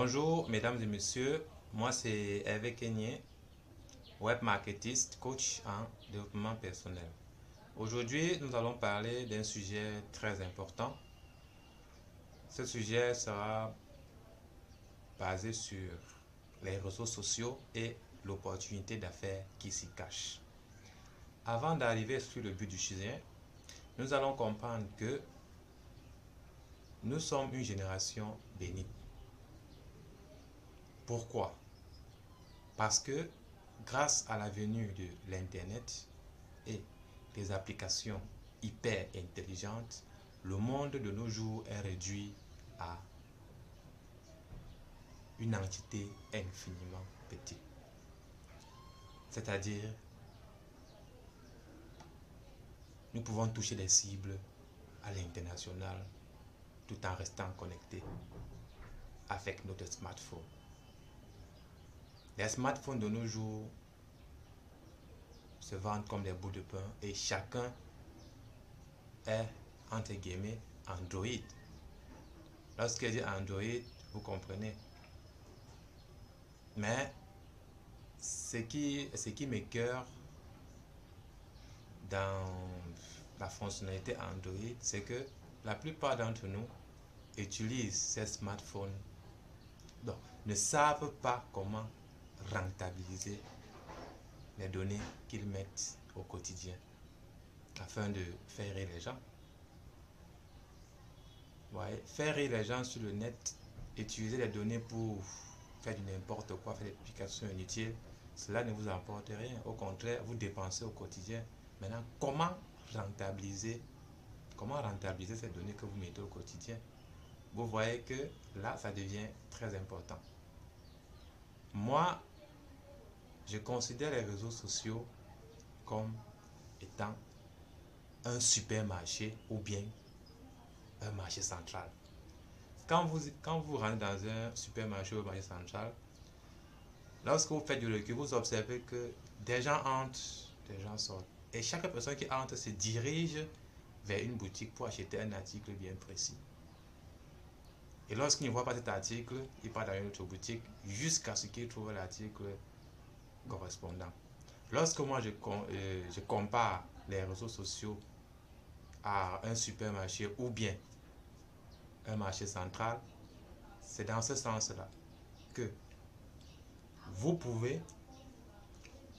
Bonjour mesdames et messieurs, moi c'est Hervé Kenyé, web marketiste, coach en développement personnel. Aujourd'hui, nous allons parler d'un sujet très important. Ce sujet sera basé sur les réseaux sociaux et l'opportunité d'affaires qui s'y cache. Avant d'arriver sur le but du sujet, nous allons comprendre que nous sommes une génération bénie. Pourquoi? Parce que grâce à la venue de l'Internet et des applications hyper intelligentes, le monde de nos jours est réduit à une entité infiniment petite. C'est-à-dire, nous pouvons toucher des cibles à l'international tout en restant connectés avec notre smartphone. Les smartphones de nos jours se vendent comme des bouts de pain et chacun est, entre guillemets, Android. Lorsqu'il dit Android, vous comprenez. Mais ce qui m'écoeure dans la fonctionnalité Android, c'est que la plupart d'entre nous utilisent ces smartphones, donc ne savent pas comment rentabiliser les données qu'ils mettent au quotidien afin de faire rire les gens. Ouais, faire rire les gens sur le net, utiliser les données pour faire du n'importe quoi, faire des publications inutiles, cela ne vous apporte rien. Au contraire, vous dépensez au quotidien. Maintenant, comment rentabiliser ces données que vous mettez au quotidien? Vous voyez que là, ça devient très important. Moi, je considère les réseaux sociaux comme étant un supermarché ou bien un marché central. Quand vous rentrez dans un supermarché ou un marché central, lorsque vous faites du recul, vous observez que des gens entrent, des gens sortent. Et chaque personne qui entre se dirige vers une boutique pour acheter un article bien précis. Et lorsqu'il ne voit pas cet article, il part dans une autre boutique jusqu'à ce qu'il trouve l'article correspondant. Lorsque moi je compare les réseaux sociaux à un supermarché ou bien un marché central, c'est dans ce sens-là que vous pouvez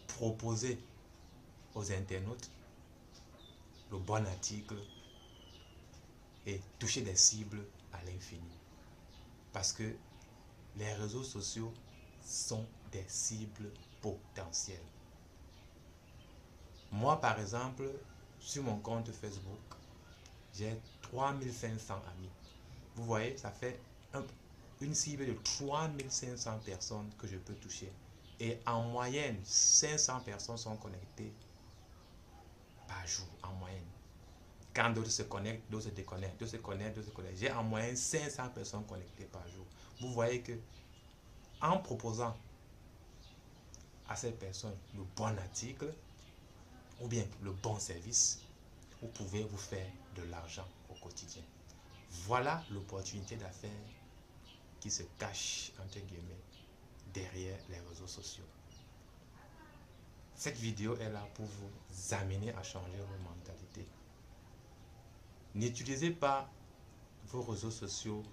proposer aux internautes le bon article et toucher des cibles à l'infini. Parce que les réseaux sociaux sont des cibles potentielles. Moi, par exemple, sur mon compte Facebook, j'ai 3500 amis. Vous voyez, ça fait une cible de 3500 personnes que je peux toucher. Et en moyenne, 500 personnes sont connectées par jour, en moyenne. Quand d'autres se connectent, d'autres se déconnectent, d'autres se connectent, d'autres se connectent. J'ai en moyenne 500 personnes connectées par jour. Vous voyez que en proposant à ces personnes le bon article ou bien le bon service, vous pouvez vous faire de l'argent au quotidien. Voilà l'opportunité d'affaires qui se cache, entre guillemets, derrière les réseaux sociaux. Cette vidéo est là pour vous amener à changer vos mentalités. N'utilisez pas vos réseaux sociaux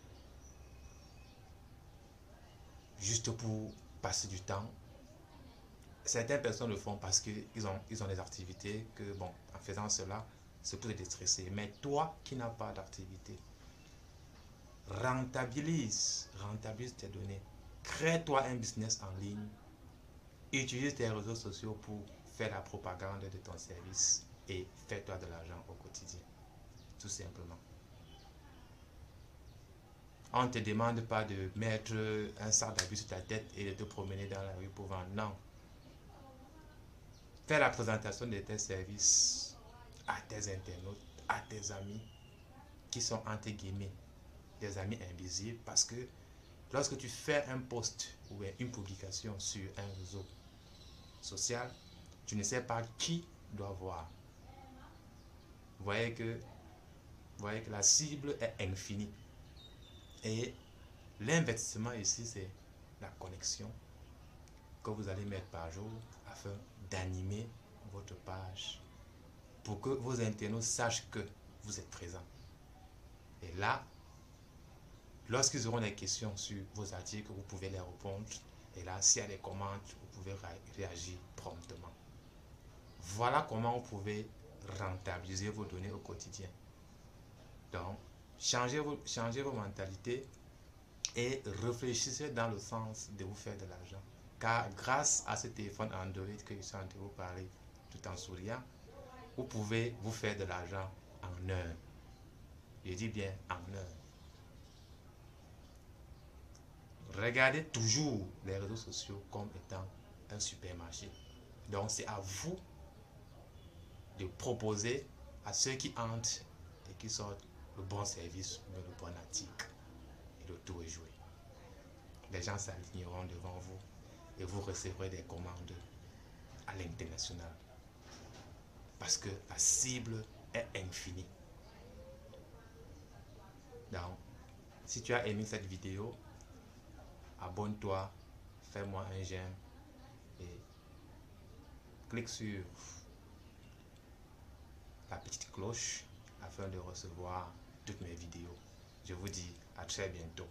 juste pour passer du temps. Certaines personnes le font parce qu'ils ont des activités que, bon, en faisant cela, c'est pour te déstresser. Mais toi qui n'as pas d'activité, rentabilise tes données. Crée-toi un business en ligne. Utilise tes réseaux sociaux pour faire la propagande de ton service et fais-toi de l'argent au quotidien. Tout simplement. On ne te demande pas de mettre un sac d'habits sur ta tête et de te promener dans la rue pour vendre. Non. Fais la présentation de tes services à tes internautes, à tes amis qui sont entre guillemets des amis invisibles, parce que lorsque tu fais un post ou une publication sur un réseau social, tu ne sais pas qui doit voir. Vous voyez que la cible est infinie. Et L'investissement ici, c'est la connexion que vous allez mettre par jour afin d'animer votre page pour que vos internautes sachent que vous êtes présent. Et là, lorsqu'ils auront des questions sur vos articles, vous pouvez les répondre. Et là, s'il y a des commandes, vous pouvez réagir promptement. Voilà comment vous pouvez rentabiliser vos données au quotidien. Donc, changez vos mentalités et réfléchissez dans le sens de vous faire de l'argent. Car grâce à ce téléphone Android que je suis en train de vous parler tout en souriant, vous pouvez vous faire de l'argent en heure. Je dis bien en heure. Regardez toujours les réseaux sociaux comme étant un supermarché. Donc c'est à vous de proposer à ceux qui entrent et qui sortent le bon service, le bon article. Et le tour est joué. Les gens s'aligneront devant vous et vous recevrez des commandes à l'international. Parce que la cible est infinie. Donc, si tu as aimé cette vidéo, abonne-toi, fais-moi un j'aime et clique sur la petite cloche afin de recevoir toutes mes vidéos. Je vous dis à très bientôt.